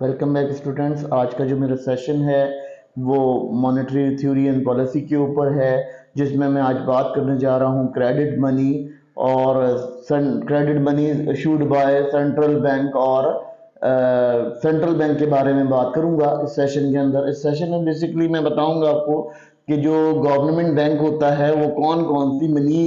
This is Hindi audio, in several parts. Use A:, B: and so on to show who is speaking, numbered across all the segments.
A: Welcome back students. आज का जो मेरा सेशन है वो मॉनेटरी थ्योरी एंड पॉलिसी के ऊपर है, जिसमें मैं आज बात करने जा रहा हूँ क्रेडिट मनी और credit money issued by central bank और सेंट्रल बैंक के बारे में बात करूंगा इस सेशन के अंदर। इस सेशन में बेसिकली मैं बताऊंगा आपको कि जो गवर्नमेंट बैंक होता है वो कौन कौन सी मनी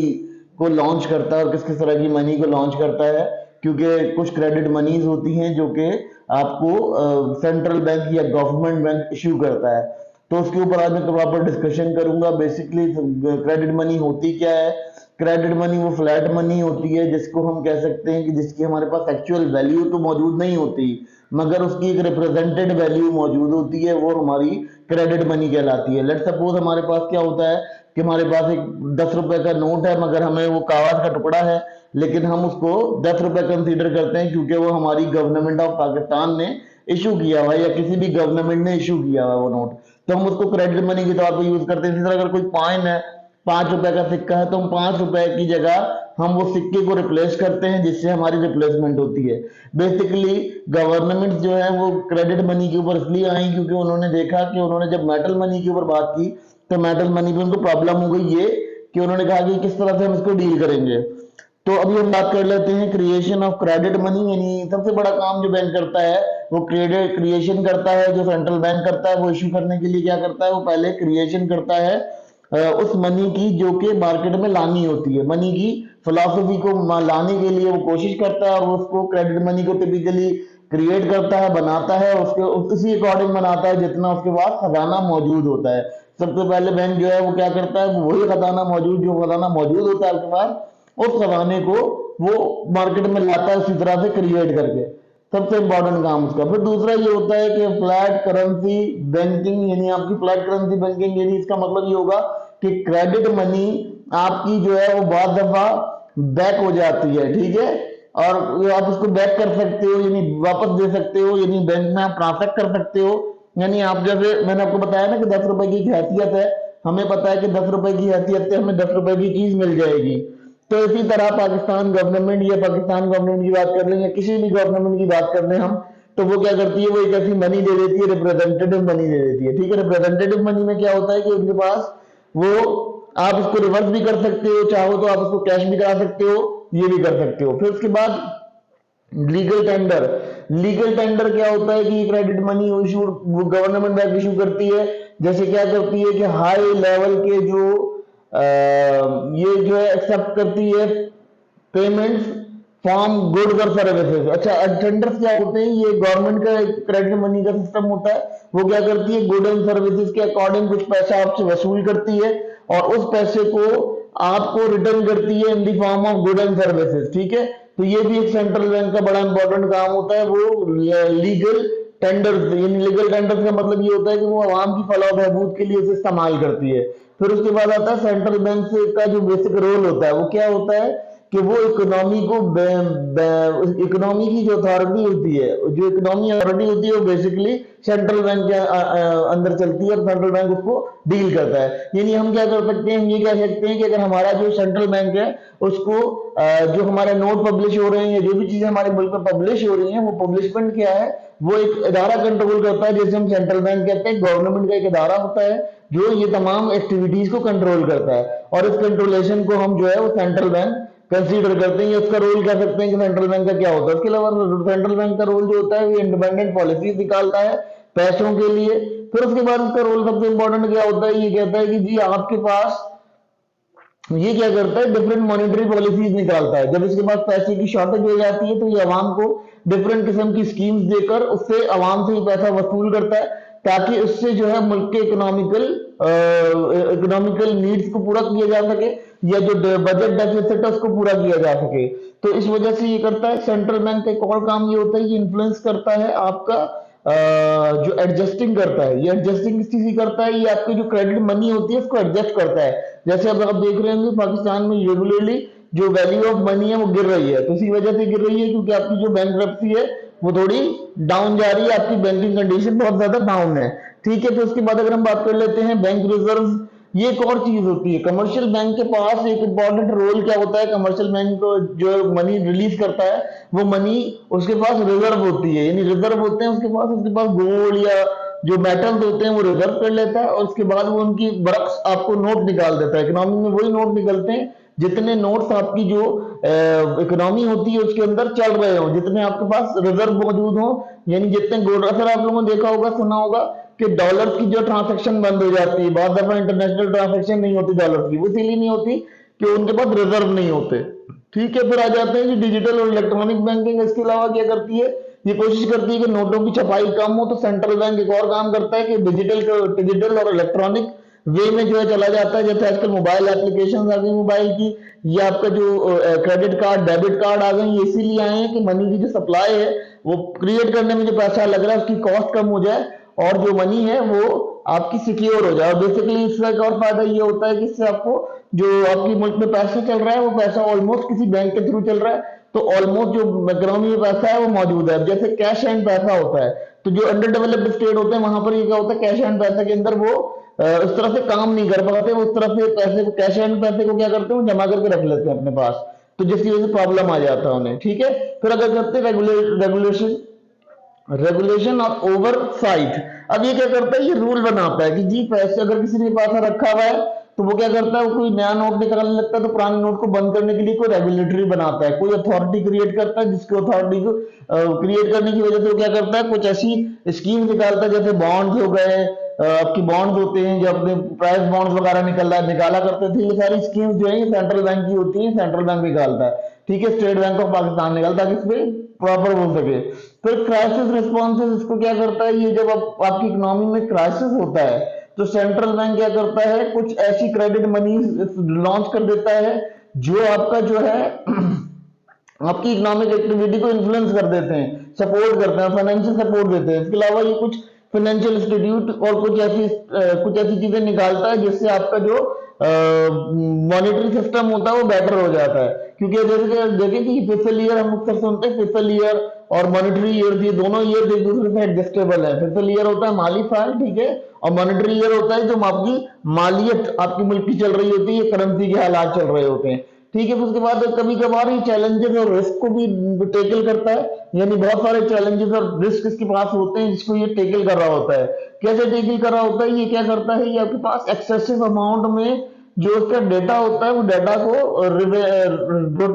A: को लॉन्च करता है और किस किस तरह की मनी को लॉन्च करता है, क्योंकि कुछ क्रेडिट मनीज होती हैं जो कि आपको सेंट्रल बैंक या गवर्नमेंट बैंक इश्यू करता है। तो उसके ऊपर आज मैं प्रॉपर डिस्कशन करूंगा। बेसिकली क्रेडिट मनी होती क्या है। क्रेडिट मनी वो फ्लैट मनी होती है जिसको हम कह सकते हैं कि जिसकी हमारे पास एक्चुअल वैल्यू तो मौजूद नहीं होती, मगर उसकी एक रिप्रेजेंटेड वैल्यू मौजूद होती है, वो हमारी क्रेडिट मनी कहलाती है। लेट सपोज हमारे पास क्या होता है कि हमारे पास एक 10 रुपए का नोट है, मगर हमें वो कागज का टुकड़ा है, लेकिन हम उसको 10 रुपए कंसीडर करते हैं क्योंकि वो हमारी गवर्नमेंट ऑफ पाकिस्तान ने इशू किया हुआ है या किसी भी गवर्नमेंट ने इशू किया हुआ है वो नोट, तो हम उसको क्रेडिट मनी के तौर पर यूज करते हैं। इसी तरह अगर कोई कॉइन है, 5 रुपए का सिक्का है, तो हम 5 रुपए की जगह हम वो सिक्के को रिप्लेस करते हैं, जिससे हमारी रिप्लेसमेंट होती है। बेसिकली गवर्नमेंट जो है वो क्रेडिट मनी के ऊपर इसलिए आई क्योंकि उन्होंने देखा कि उन्होंने जब मेटल मनी के ऊपर बात की तो मेटल मनी पे उनको प्रॉब्लम हो गई, ये कि उन्होंने कहा कि किस तरह से हम इसको डील करेंगे। तो अभी हम बात कर लेते हैं क्रिएशन ऑफ क्रेडिट मनी। यानी सबसे बड़ा काम जो बैंक करता है वो क्रेडिट क्रिएशन करता है। जो सेंट्रल बैंक करता है वो इशू करने के लिए क्या करता है, वो पहले क्रिएशन करता है उस मनी की जो कि मार्केट में लानी होती है। मनी की फिलॉसफी को लाने के लिए वो कोशिश करता है और उसको क्रेडिट मनी को टिपिकली क्रिएट करता है, बनाता है, उसके उसी अकॉर्डिंग बनाता है जितना उसके पास खजाना मौजूद होता है। सबसे पहले बैंक जो है वो क्या करता है, वही खजाना मौजूद जो खजाना मौजूद होता है आपके पास, उस खजाने को वो मार्केट में लाता है उसी तरह से क्रिएट करके। सबसे इंपॉर्टेंट काम उसका। फिर दूसरा ये होता है कि फ्लैट करेंसी बैंकिंग, यानी आपकी फ्लैट करेंसी बैंकिंग, यानी इसका मतलब ये होगा कि क्रेडिट मनी आपकी जो है वो बहुत दफा बैक हो जाती है, ठीक है, और आप उसको बैक कर सकते हो, यानी वापस दे सकते हो, यानी बैंक में आप ट्रांसफर कर सकते हो। यानी आप जैसे मैंने आपको बताया ना कि 10 रुपए की हैसियत है, हमें पता है कि 10 रुपए की हैसियत से हमें 10 रुपए की चीज मिल जाएगी। तो इसी तरह पाकिस्तान गवर्नमेंट या पाकिस्तान गवर्नमेंट की बात कर लें या किसी भी गवर्नमेंट की बात कर लें हम, तो वो क्या करती है, वो एक ऐसी मनी दे देती है, रिप्रेजेंटेटिव मनी दे देती है। ठीक है, रिप्रेजेंटेटिव मनी में क्या होता है कि उनके पास वो आप इसको रिवर्स भी कर सकते हो, चाहो तो आप उसको कैश भी करा सकते हो, ये भी कर सकते हो। फिर उसके बाद लीगल टेंडर। लीगल टेंडर क्या होता है कि credit money issue government bank issue करती है। जैसे क्या करती है कि हाई लेवल के जो ये जो है एक्सेप्ट करती है पेमेंट्स फ्रॉम गुड्स और सर्विसेज। अच्छा, टेंडर्स क्या होते हैं, ये गवर्नमेंट का क्रेडिट मनी का सिस्टम होता है। वो क्या करती है, गुड एंड सर्विसेज के अकॉर्डिंग कुछ पैसा आपसे वसूल करती है और उस पैसे को आपको रिटर्न करती है in the form of good and services. ठीक है, तो ये भी एक सेंट्रल बैंक का बड़ा इंपॉर्टेंट काम होता है, वो लीगल टेंडर्स। यानी लीगल टेंडर्स का मतलब ये होता है कि वो आवाम की फलाह बहबूद के लिए उसे इस्तेमाल करती है। फिर उसके बाद आता है सेंट्रल बैंक से का जो बेसिक रोल होता है, वो क्या होता है कि वो इकोनॉमी को इकोनॉमी की जो अथॉरिटी होती है, जो इकोनॉमी अथॉरिटी होती है, वो बेसिकली सेंट्रल बैंक के अंदर चलती है और सेंट्रल बैंक उसको डील करता है। यानी हम क्या कर सकते हैं, हम ये कह सकते हैं कि अगर हमारा जो सेंट्रल बैंक है उसको जो हमारे नोट पब्लिश हो रहे हैं या जो भी चीजें हमारे मुल्क में पब्लिश हो रही हैं, वो पब्लिशमेंट क्या है, वो एक इदारा कंट्रोल करता है, जैसे हम सेंट्रल बैंक कहते हैं। गवर्नमेंट का एक इदारा होता है जो ये तमाम एक्टिविटीज को कंट्रोल करता है और इस कंट्रोलेशन को हम जो है वो सेंट्रल बैंक कंसीडर करते हैं। उसका रोल कह सकते हैं कि सेंट्रल बैंक का क्या होता है। उसके अलावा सेंट्रल बैंक का रोल जो होता है वो इंडिपेंडेंट पॉलिसी निकालता है पैसों के लिए। फिर उसके बाद उसका रोल सबसे इंपॉर्टेंट क्या होता है, ये कहता है कि जी आपके पास, ये क्या करता है, डिफरेंट मॉनेटरी पॉलिसीज निकालता है। जब इसके पास पैसे की शॉर्टेज हो जाती है तो ये आवाम को डिफरेंट किस्म की स्कीम्स देकर उससे आवाम से पैसा वसूल करता है, ताकि उससे जो है मुल्क के इकोनॉमिकल नीड्स को पूरा किया जा सके या जो बजट डेफिसिट है उसको पूरा किया जा सके। तो इस वजह से ये करता है। सेंट्रल बैंक का एक और काम ये होता है, ये इन्फ्लुएंस करता है आपका जो एडजस्टिंग करता है। ये एडजस्टिंग किस चीज की करता है, ये आपकी जो क्रेडिट मनी होती है उसको एडजस्ट करता है। जैसे अब आप देख रहे होंगे पाकिस्तान में रेगुलरली जो वैल्यू ऑफ मनी है वो गिर रही है, तो इसी वजह से गिर रही है क्योंकि आपकी जो बैंकरप्सी है वो थोड़ी डाउन जा रही है, आपकी बैंकिंग कंडीशन बहुत ज्यादा डाउन है। ठीक है, तो उसके बाद अगर हम बात कर लेते हैं बैंक रिजर्व, ये एक और चीज होती है। कमर्शियल बैंक के पास एक इंपॉर्टेंट रोल क्या होता है, कमर्शियल बैंक को जो मनी रिलीज करता है वो मनी उसके पास रिजर्व होती है, यानी रिजर्व होते हैं उसके पास गोल्ड या जो मेटल्स होते हैं वो रिजर्व कर लेता है, और उसके बाद वो उनकी बरक्स आपको नोट निकाल देता है। इकोनॉमी में वही नोट निकलते हैं जितने नोट्स आपकी जो इकोनॉमी होती है उसके अंदर चल रहे हो, जितने आपके पास रिजर्व मौजूद हो, यानी जितने गोल्ड। अगर आप लोगों ने देखा होगा, सुना होगा कि डॉलर की जो ट्रांजैक्शन बंद हो जाती है, बहुत दफा इंटरनेशनल ट्रांजैक्शन नहीं होती डॉलर की, वो इसीलिए नहीं होती कि उनके पास रिजर्व नहीं होते। ठीक है, फिर आ जाते हैं जी डिजिटल और इलेक्ट्रॉनिक बैंकिंग। इसके अलावा क्या करती है, ये कोशिश करती है कि नोटों की छपाई कम हो, तो सेंट्रल बैंक एक और काम करता है कि डिजिटल और इलेक्ट्रॉनिक वे में जो है चला जाता है। जैसे आजकल मोबाइल एप्लीकेशन आ गई मोबाइल की, ये आपका जो क्रेडिट कार्ड डेबिट कार्ड आ गए, ये इसीलिए आए हैं कि मनी की जो सप्लाई है वो क्रिएट करने में जो पैसा लग रहा है उसकी कॉस्ट कम हो जाए, और जो मनी है वो आपकी सिक्योर हो जाए। और बेसिकली इसका एक और फायदा ये होता है कि इससे आपको जो आपकी मुल्क में पैसा चल रहा है वो पैसा ऑलमोस्ट किसी बैंक के थ्रू चल रहा है, तो ऑलमोस्ट जो इकोनॉमी में पैसा है वो मौजूद है। अब जैसे कैश एंड पैसा होता है, तो जो अंडर डेवलप्ड स्टेट होते हैं वहां पर ये क्या होता है, कैश एंड पैसा के अंदर वो उस तरह से काम नहीं कर पाते, उस तरह से पैसे को, कैश एंड पैसे को क्या करते हैं, जमा करके रख लेते हैं अपने पास, तो जिसकी वजह से प्रॉब्लम आ जाता है उन्हें। ठीक है, फिर अगर करते हैं रेगुलेशन रेगुलेशन और ओवरसाइट। अब ये क्या करता है, ये रूल बनाता है कि जी पैसे अगर किसी ने पैसा रखा हुआ है तो वो क्या करता है, वो कोई नया नोट निकालने लगता है तो पुराने नोट को बंद करने के लिए कोई रेगुलेटरी बनाता है, कोई अथॉरिटी क्रिएट करता है, जिसको अथॉरिटी को क्रिएट करने की वजह से वो क्या करता है, कुछ ऐसी स्कीम निकालता है, जैसे बॉन्ड्स हो गए, आपकी बॉन्ड्स होते हैं जो अपने प्राइस बॉन्ड्स वगैरह निकाला करते थे, ये सारी स्कीम्स जो है ये सेंट्रल बैंक की होती है, सेंट्रल बैंक निकालता है। ठीक है, स्टेट बैंक ऑफ पाकिस्तान निकालता है, किस पे प्रॉपर हो सके। फिर क्राइसिस रिस्पॉन्सेज, इसको क्या करता है, ये जब आपकी इकोनॉमी में क्राइसिस होता है तो सेंट्रल बैंक क्या करता है, कुछ ऐसी क्रेडिट मनी लॉन्च कर देता है जो आपका जो है आपकी इकोनॉमिक एक्टिविटी को इन्फ्लुएंस कर देते हैं, सपोर्ट करते हैं, फाइनेंशियल सपोर्ट देते हैं। इसके अलावा ये कुछ फाइनेंशियल इंस्टीट्यूट और कुछ ऐसी चीजें निकालता है जिससे आपका जो मॉनेटरी सिस्टम होता है वो बेटर हो जाता है। क्योंकि जैसे कि देखें कि फिस्कल ईयर हम अक्सर सुनते हैं, फिस्कल ईयर और मॉनेटरी ईयर, ये दोनों ईयर एक दूसरे से एडजस्टेबल है। फिस्कल ईयर होता है माली साल, ठीक है, और मॉनेटरी ईयर होता है जो आपकी मालियत आपकी मुल्क की चल रही होती है, करेंसी के हालात चल रहे होते हैं। ठीक है, उसके बाद कभी कभार ये चैलेंजेस और रिस्क को भी टेकल करता है, यानी बहुत सारे चैलेंजेस और रिस्क इसके पास होते हैं जिसको ये टेकल कर रहा होता है। कैसे टेकल कर रहा होता है, ये क्या करता है, ये आपके पास एक्सेसिव अमाउंट में जो उसका डेटा होता है वो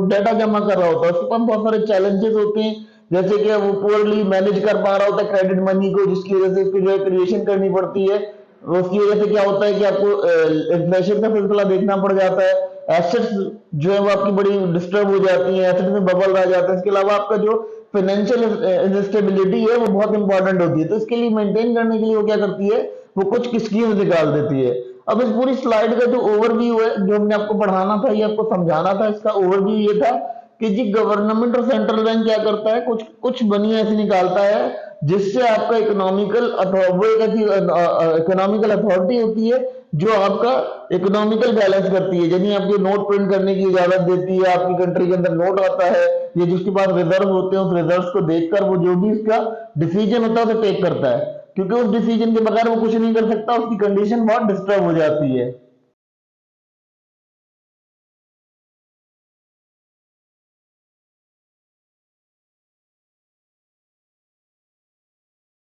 A: डेटा जमा कर रहा होता है, उसके पास बहुत सारे चैलेंजेस होते हैं, जैसे कि वो पुअरली मैनेज कर पा रहा होता है क्रेडिट मनी को, जिसकी वजह से उसको जो है क्रिएशन करनी पड़ती है। उसकी वजह से क्या होता है कि आपको इन्फ्लेशन का सिलसिला देखना पड़ जाता है, एसेट्स जो है वो आपकी बड़ी डिस्टर्ब हो जाती है, एसेट्स में बबल आ जाता है। इसके अलावा आपका जो फाइनेंशियल इंस्टेबिलिटी है वो बहुत इंपॉर्टेंट होती है, तो इसके लिए मेंटेन करने के लिए वो क्या करती है, वो कुछ स्कीम निकाल देती है। अब इस पूरी स्लाइड का जो ओवरव्यू है, जो हमने आपको पढ़ाना था, ये आपको समझाना था, इसका ओवरव्यू ये था कि जी गवर्नमेंट और सेंट्रल बैंक क्या करता है, कुछ कुछ मनी ऐसी निकालता है जिससे आपका इकोनॉमिकल इकोनॉमिकल अथॉरिटी होती है जो आपका इकोनॉमिकल बैलेंस करती है, यानी आपको नोट प्रिंट करने की इजाजत देती है। आपकी कंट्री के अंदर नोट आता है, ये जिसके पास रिजर्व होते हैं उस रिजर्व को देखकर वो जो भी इसका डिसीजन होता है उसे टेक करता है, क्योंकि उस डिसीजन के बगैर वो कुछ नहीं कर सकता, उसकी कंडीशन बहुत डिस्टर्ब हो जाती है।